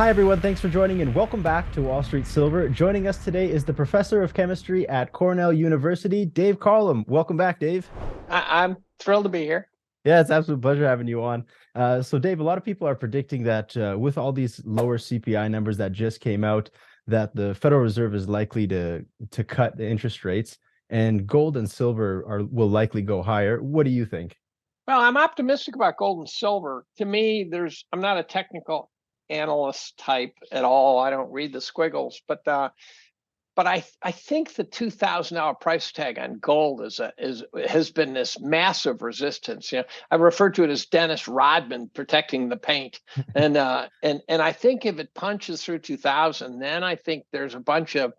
Hi, everyone. Thanks for joining and welcome back to Wall Street Silver. Joining us today is the professor of chemistry at Cornell University, Dave Collum. Welcome back, Dave. I'm thrilled to be here. Yeah, it's an absolute pleasure having you on. So, Dave, a lot of people are predicting that with all these lower CPI numbers that just came out, that the Federal Reserve is likely to cut the interest rates, and gold and silver will likely go higher. What do you think? Well, I'm optimistic about gold and silver. To me, I'm not a technical analyst type at all. I don't read the squiggles, but I think the $2,000 price tag on gold has been this massive resistance. I refer to it as Dennis Rodman protecting the paint, and I think if it punches through 2,000, then I think there's a bunch of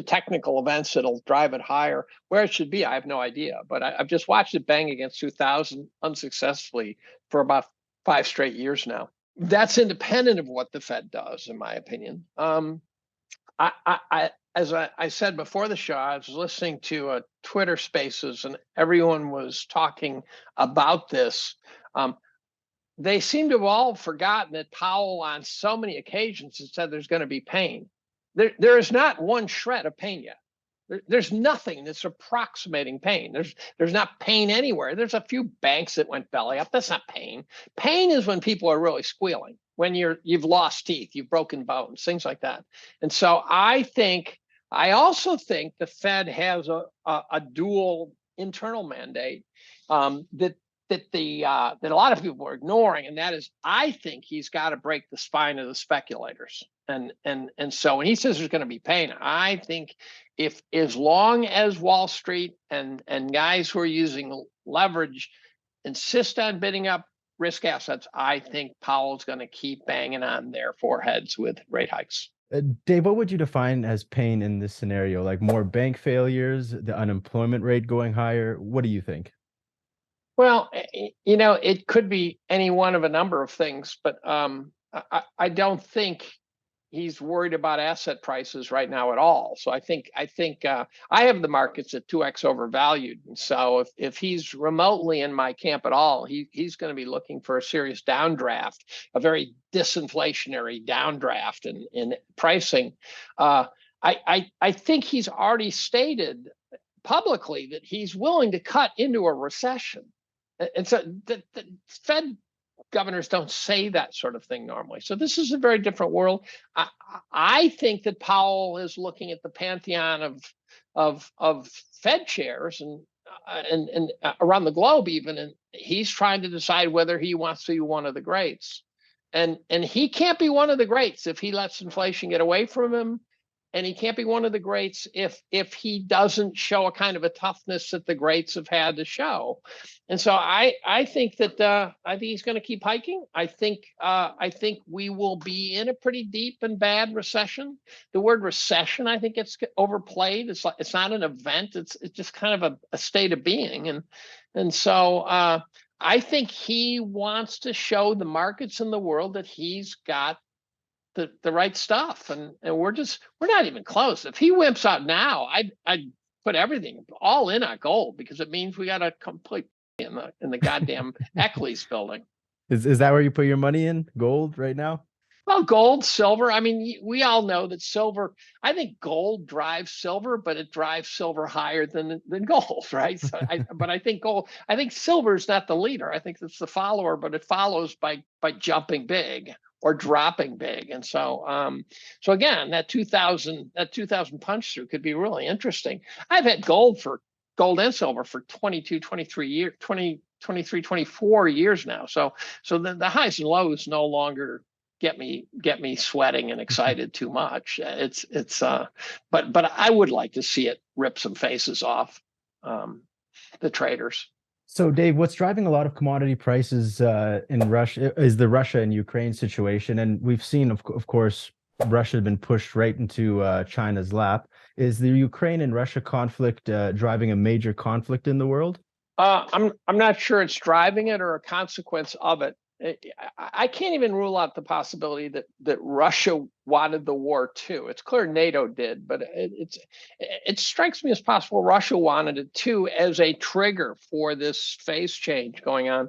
technical events that'll drive it higher. Where it should be, I have no idea. But I've just watched it bang against 2,000 unsuccessfully for about 5 straight years now. That's independent of what the Fed does, in my opinion. As I said before the show, I was listening to Twitter Spaces, and everyone was talking about this. They seem to have all forgotten that Powell, on so many occasions, has said there's going to be pain. There is not one shred of pain yet. There's nothing that's approximating pain. There's not pain anywhere. There's a few banks that went belly up. That's not pain. Pain is when people are really squealing, when you've lost teeth, you've broken bones, things like that. And so I also think the Fed has a dual internal mandate that a lot of people are ignoring, and that is, I think he's got to break the spine of the speculators. And so when he says there's going to be pain, I think if, as long as Wall Street and guys who are using leverage insist on bidding up risk assets, I think Powell's going to keep banging on their foreheads with rate hikes. Dave, what would you define as pain in this scenario? Like more bank failures, the unemployment rate going higher? What do you think? Well, it could be any one of a number of things, but I don't think he's worried about asset prices right now at all. So I think I have the markets at 2x overvalued. And so if he's remotely in my camp at all, he's going to be looking for a serious downdraft, a very disinflationary downdraft in pricing. I think he's already stated publicly that he's willing to cut into a recession. And so the Fed governors don't say that sort of thing normally. So this is a very different world. I think that Powell is looking at the pantheon of Fed chairs and around the globe even, and he's trying to decide whether he wants to be one of the greats. And he can't be one of the greats if he lets inflation get away from him. And he can't be one of the greats if he doesn't show a kind of a toughness that the greats have had to show. And so I think he's going to keep hiking. I think we will be in a pretty deep and bad recession. The word recession, I think it's overplayed. It's not an event. It's just kind of a state of being. And so I think he wants to show the markets in the world that he's got the right stuff, and we're not even close. If he wimps out now, I'd put everything all in on gold, because it means we got a complete in the goddamn Eccles building. Is that where you put your money in? Gold right now? Well, gold, silver. I mean, we all know that silver. I think gold drives silver, but it drives silver higher than gold, right? So but I think gold. I think silver is not the leader. I think it's the follower, but it follows by jumping big or dropping big. And so again, that 2000 punch through could be really interesting. I've had gold and silver for 22, 23 years, 23, 24 years now. So the highs and lows no longer get me sweating and excited too much. But I would like to see it rip some faces off the traders. So, Dave, what's driving a lot of commodity prices in Russia is the Russia and Ukraine situation. And we've seen, of course, Russia has been pushed right into China's lap. Is the Ukraine and Russia conflict driving a major conflict in the world? I'm not sure it's driving it or a consequence of it. I can't even rule out the possibility that Russia wanted the war too. It's clear NATO did, but it strikes me as possible Russia wanted it too, as a trigger for this phase change going on.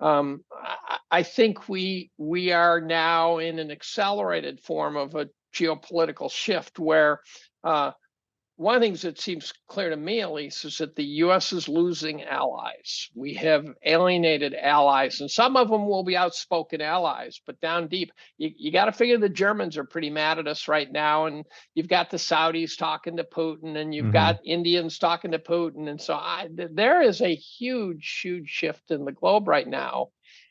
I think we are now in an accelerated form of a geopolitical shift where one of the things that seems clear to me, at least, is that the U.S. is losing allies. We have alienated allies, and some of them will be outspoken allies, but down deep, you got to figure the Germans are pretty mad at us right now, and you've got the Saudis talking to Putin, and you've got Indians talking to Putin, and so there is a huge shift in the globe right now.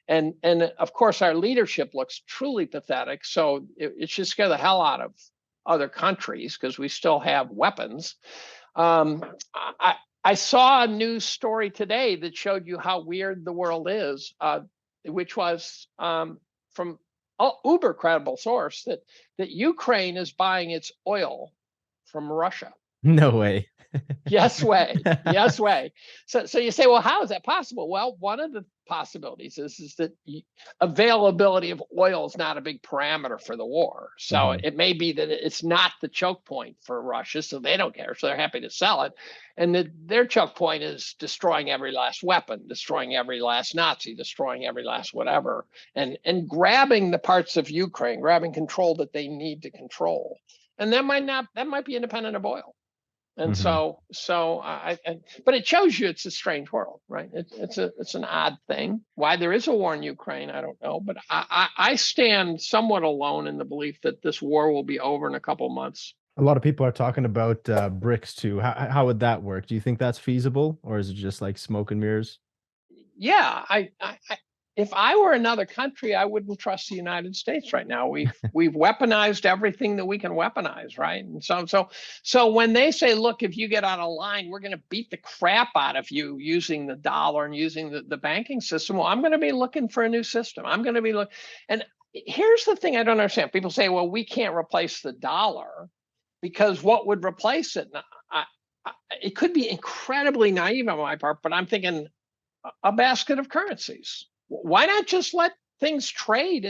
And of course, our leadership looks truly pathetic, so it should scare the hell out of other countries because we still have weapons. I saw a news story today that showed you how weird the world is, which was from uber credible source that Ukraine is buying its oil from Russia. No way. Yes way. Yes way. So you say, well, how is that possible? Well, one of the possibilities is that availability of oil is not a big parameter for the war. So it may be that it's not the choke point for Russia, so they don't care. So they're happy to sell it. And their choke point is destroying every last weapon, destroying every last Nazi, destroying every last whatever, and grabbing the parts of Ukraine, grabbing control that they need to control. And that might be independent of oil. And but it shows you it's a strange world, right? It's an odd thing. Why there is a war in Ukraine, I don't know. But I stand somewhat alone in the belief that this war will be over in a couple of months. A lot of people are talking about BRICS too. How would that work? Do you think that's feasible, or is it just like smoke and mirrors? Yeah, if I were another country, I wouldn't trust the United States right now. We've weaponized everything that we can weaponize, right? And so when they say, look, if you get out of line, we're going to beat the crap out of you using the dollar and using the banking system. Well, I'm going to be looking for a new system. I'm going to be looking. And here's the thing I don't understand. People say, well, we can't replace the dollar because what would replace it? It could be incredibly naive on my part, but I'm thinking a basket of currencies. Why not just let things trade,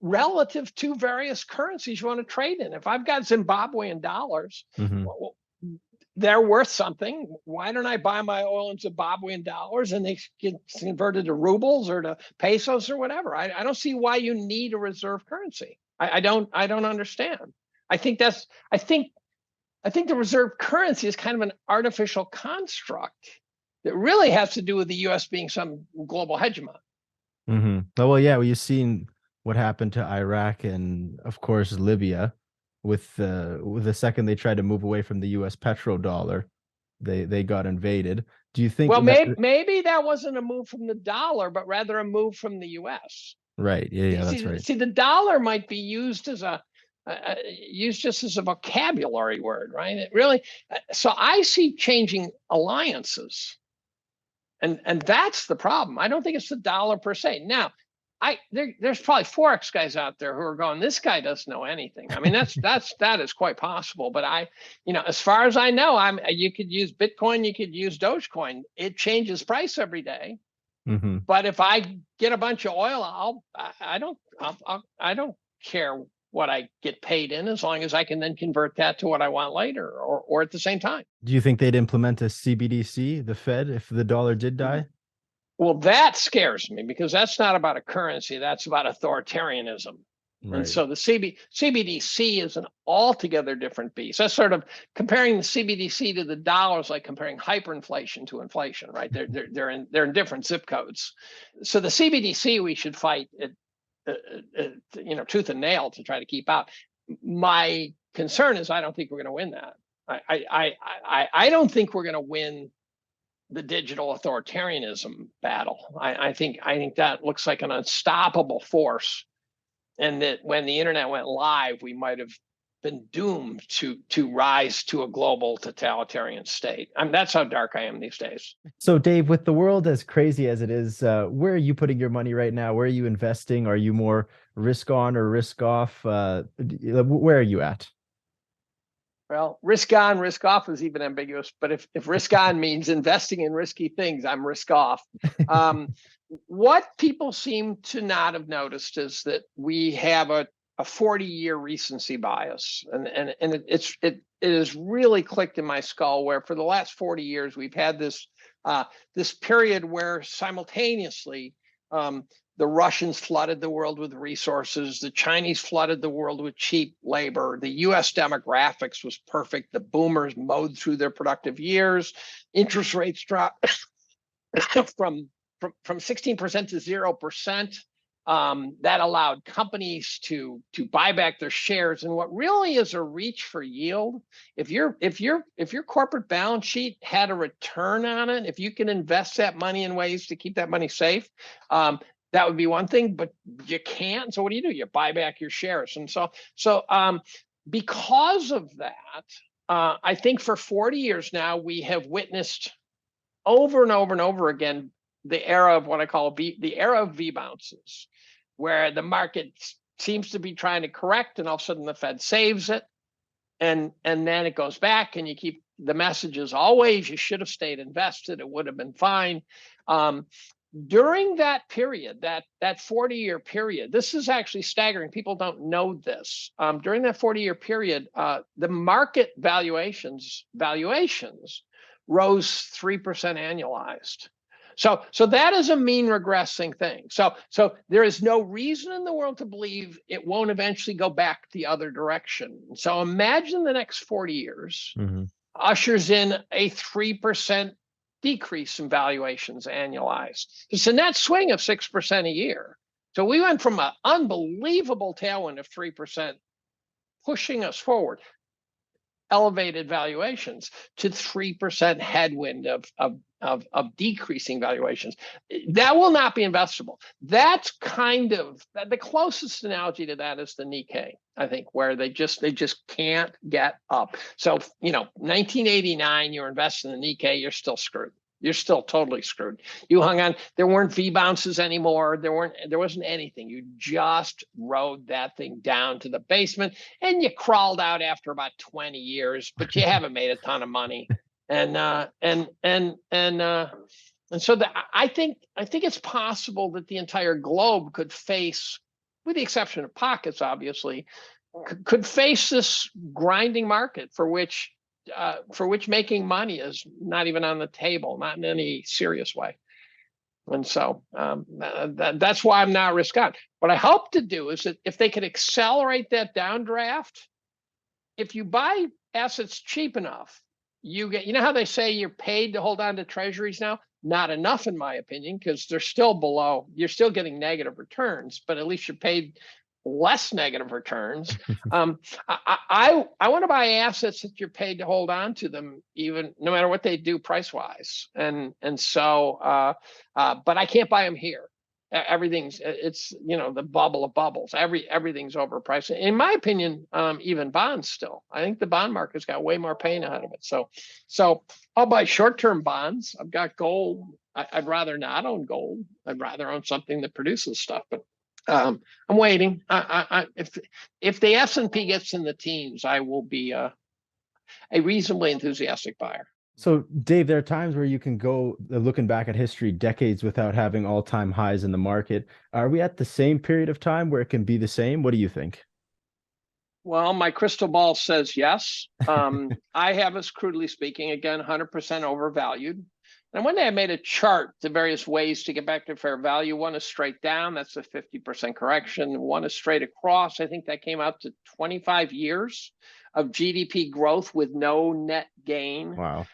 relative to various currencies you want to trade in? If I've got Zimbabwean dollars, they're worth something. Why don't I buy my oil in Zimbabwean dollars and they get converted to rubles or to pesos or whatever? I don't see why you need a reserve currency. I don't understand. I think the reserve currency is kind of an artificial construct that really has to do with the U.S. being some global hegemon. Oh, well, yeah, well, you've seen what happened to Iraq and, of course, Libya. With the second they tried to move away from the U.S. petrodollar, they got invaded. Do you think? Well, maybe that wasn't a move from the dollar, but rather a move from the U.S. Right. Yeah, that's right. See, the dollar might be used as used just as a vocabulary word, right? It really. So I see changing alliances. And that's the problem. I don't think it's the dollar per se. Now, there's probably Forex guys out there who are going, this guy doesn't know anything. I mean, that is quite possible. But as far as I know, you could use Bitcoin, you could use Dogecoin. It changes price every day. But if I get a bunch of oil, I don't care what I get paid in, as long as I can then convert that to what I want later or at the same time. Do you think they'd implement a CBDC, the Fed, if the dollar did die? Well, that scares me because that's not about a currency. That's about authoritarianism. Right. And so the CBDC is an altogether different beast. That's sort of comparing the CBDC to the dollar is like comparing hyperinflation to inflation, right? They're in different zip codes. So the CBDC we should fight tooth and nail to try to keep out. My concern is I don't think we're going to win that. I don't think we're going to win the digital authoritarianism battle. I think that looks like an unstoppable force, and that when the internet went live, we might have been doomed to rise to a global totalitarian state. That's how dark I am these days. So, Dave, with the world as crazy as it is, where are you putting your money right now? Where are you investing? Are you more risk on or risk off? Where are you at? Well, risk on, risk off is even ambiguous. But if risk on means investing in risky things, I'm risk off. What people seem to not have noticed is that we have a 40-year recency bias, and it has really clicked in my skull, where for the last 40 years we've had this period where simultaneously The Russians flooded the world with resources. The Chinese flooded the world with cheap labor. The US demographics was perfect. The boomers mowed through their productive years. Interest rates dropped from 16% to 0%. That allowed companies to buy back their shares. And what really is a reach for yield, if your corporate balance sheet had a return on it, if you can invest that money in ways to keep that money safe, that would be one thing, but you can't. So what do? You buy back your shares. And so because of that, I think for 40 years now, we have witnessed over and over and over again the era of what I call the era of V bounces, where the market seems to be trying to correct, and all of a sudden the Fed saves it, and then it goes back, and you keep the messages always, you should have stayed invested, it would have been fine. During that period, that 40-year period, this is actually staggering. People don't know this. During that 40-year period, the market valuations rose 3% annualized. So that is a mean regressing thing. So there is no reason in the world to believe it won't eventually go back the other direction. So imagine the next 40 years ushers in a 3% decrease in valuations annualized. It's a net swing of 6% a year. So we went from an unbelievable tailwind of 3% pushing us forward, elevated valuations, to 3% headwind of decreasing valuations. That will not be investable. That's kind of the closest analogy to that is the Nikkei, I think, where they just can't get up. So 1989, you're investing in the Nikkei, you're still screwed. You're still totally screwed. You hung on. There weren't V bounces anymore. There wasn't anything. You just rode that thing down to the basement, and you crawled out after about 20 years, but you haven't made a ton of money. And so I think it's possible that the entire globe could face, with the exception of pockets, obviously, could face this grinding market for which making money is not even on the table, not in any serious way. And so that's why I'm not risk on. What I hope to do is that if they could accelerate that downdraft, if you buy assets cheap enough, you get, how they say you're paid to hold on to treasuries now? Not enough, in my opinion, because they're still below, you're still getting negative returns, but at least you're paid less negative returns. I want to buy assets that you're paid to hold on to them, even no matter what they do price wise. And so, but I can't buy them here. It's the bubble of bubbles. Everything's overpriced. In my opinion, even bonds still. I think the bond market's got way more pain ahead of it. So I'll buy short-term bonds. I've got gold. I'd rather not own gold. I'd rather own something that produces stuff. But I'm waiting. If the S&P gets in the teens, I will be a reasonably enthusiastic buyer. So, Dave, there are times where you can go looking back at history decades without having all-time highs in the market. Are we at the same period of time where it can be the same? What do you think? Well, my crystal ball says yes. I have us, crudely speaking, again, 100% overvalued. And one day I made a chart, the various ways to get back to fair value. One is straight down, that's a 50% correction. One is straight across. I think that came out to 25 years of GDP growth with no net gain. Wow.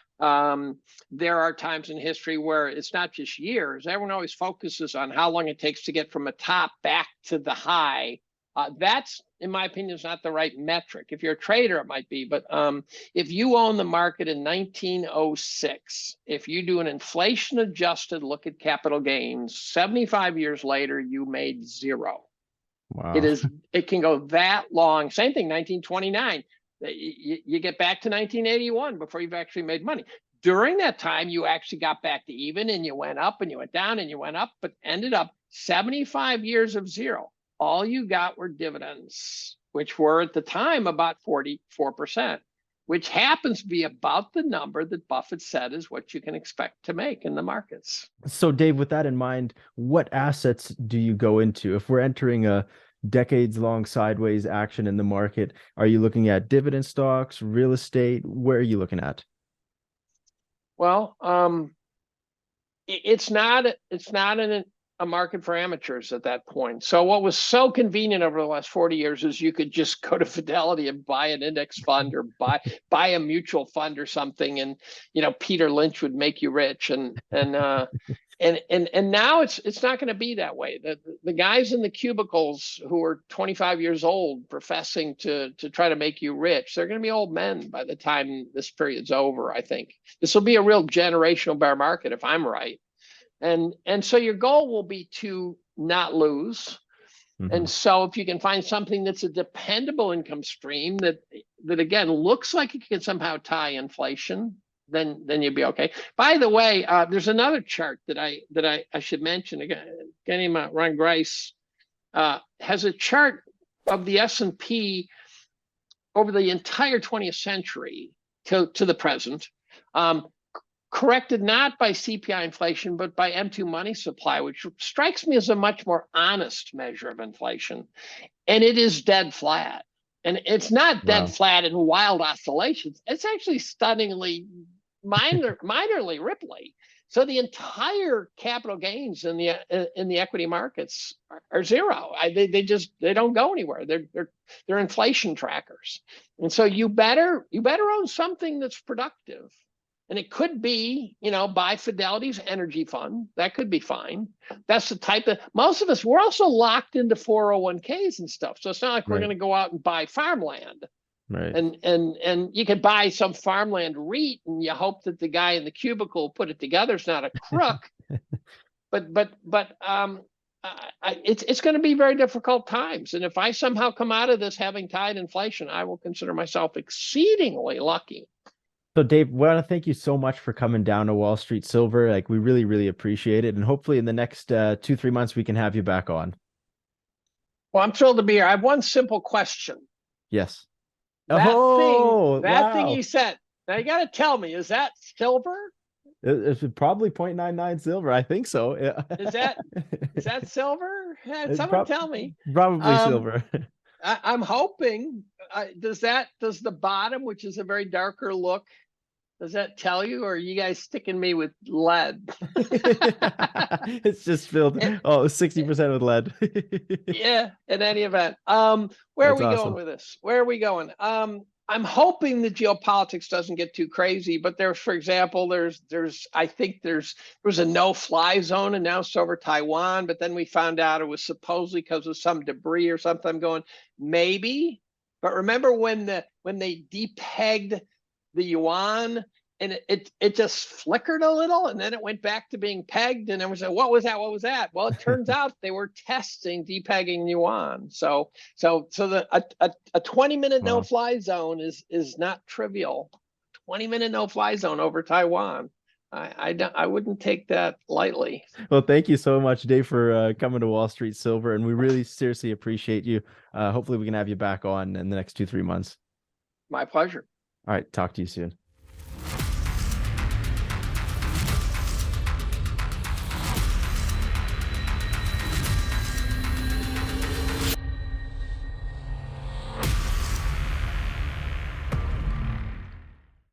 There are times in history where it's not just years. Everyone always focuses on how long it takes to get from a top back to the high. That's, in my opinion, is not the right metric. If you're a trader, it might be. But if you own the market in 1906, if you do an inflation-adjusted look at capital gains, 75 years later, you made zero. Wow. It can go that long. Same thing, 1929. You get back to 1981 before you've actually made money. During that time, you actually got back to even, and you went up, and you went down, and you went up, but ended up 75 years of zero. All you got were dividends, which were at the time about 44%, which happens to be about the number that Buffett said is what you can expect to make in the markets. So, Dave, with that in mind, what assets do you go into? If we're entering a decades-long sideways action in the market, are you looking at dividend stocks, real estate? Where are you looking at? Well, it's not an a market for amateurs at that point. So what was so convenient over the last 40 years is you could just go to Fidelity and buy an index fund or buy a mutual fund or something, and Peter Lynch would make you rich. And now it's not going to be that way. The guys in the cubicles who are 25 years old professing to try to make you rich, they're going to be old men by the time this period's over. I think this will be a real generational bear market if I'm right. And so your goal will be to not lose. Mm-hmm. And so if you can find something that's a dependable income stream that again looks like it can somehow tie inflation, then you'll be okay. By the way, there's another chart that I should mention. Again, Ron Grice has a chart of the S&P over the entire 20th century to the present. Corrected not by CPI inflation, but by M2 money supply, which strikes me as a much more honest measure of inflation. And it is dead flat. And it's not dead flat in wild oscillations. It's actually stunningly minorly ripply. So the entire capital gains in the equity markets are zero. They don't go anywhere. They're inflation trackers. And so you better own something that's productive. And it could be, buy Fidelity's energy fund. That could be fine. That's the type of, most of us, we're also locked into 401ks and stuff. So it's not like we're going to go out and buy farmland. Right. And you could buy some farmland REIT and you hope that the guy in the cubicle put it together is not a crook. but it's going to be very difficult times. And if I somehow come out of this having tied inflation, I will consider myself exceedingly lucky. So Dave, we want to thank you so much for coming down to Wall Street Silver. Like, we really, really appreciate it. And hopefully in the next 2-3 months, we can have you back on. Well, I'm thrilled to be here. I have one simple question. Yes. That thing you sent. Now you got to tell me, is that silver? It's probably 0.99 silver. I think so. Yeah. Is that silver? Yeah, someone tell me. Probably silver. I'm hoping. Does the bottom, which is a very darker look, does that tell you, or are you guys sticking me with lead? It's just filled 60% with lead. Yeah, in any event. Where are we going with this? Where are we going? I'm hoping the geopolitics doesn't get too crazy, but for example, there was a no-fly zone announced over Taiwan, but then we found out it was supposedly because of some debris or something. I'm going, maybe. But remember when they depegged the yuan and it just flickered a little and then it went back to being pegged, and everyone said, what was that? Well, it turns out they were testing depegging yuan. So a 20-minute no-fly zone is not trivial. 20-minute no-fly zone over Taiwan. I wouldn't take that lightly. Well, thank you so much, Dave, for coming to Wall Street Silver, and we really seriously appreciate you. Hopefully we can have you back on in the next 2-3 months. My pleasure. All right. Talk to you soon.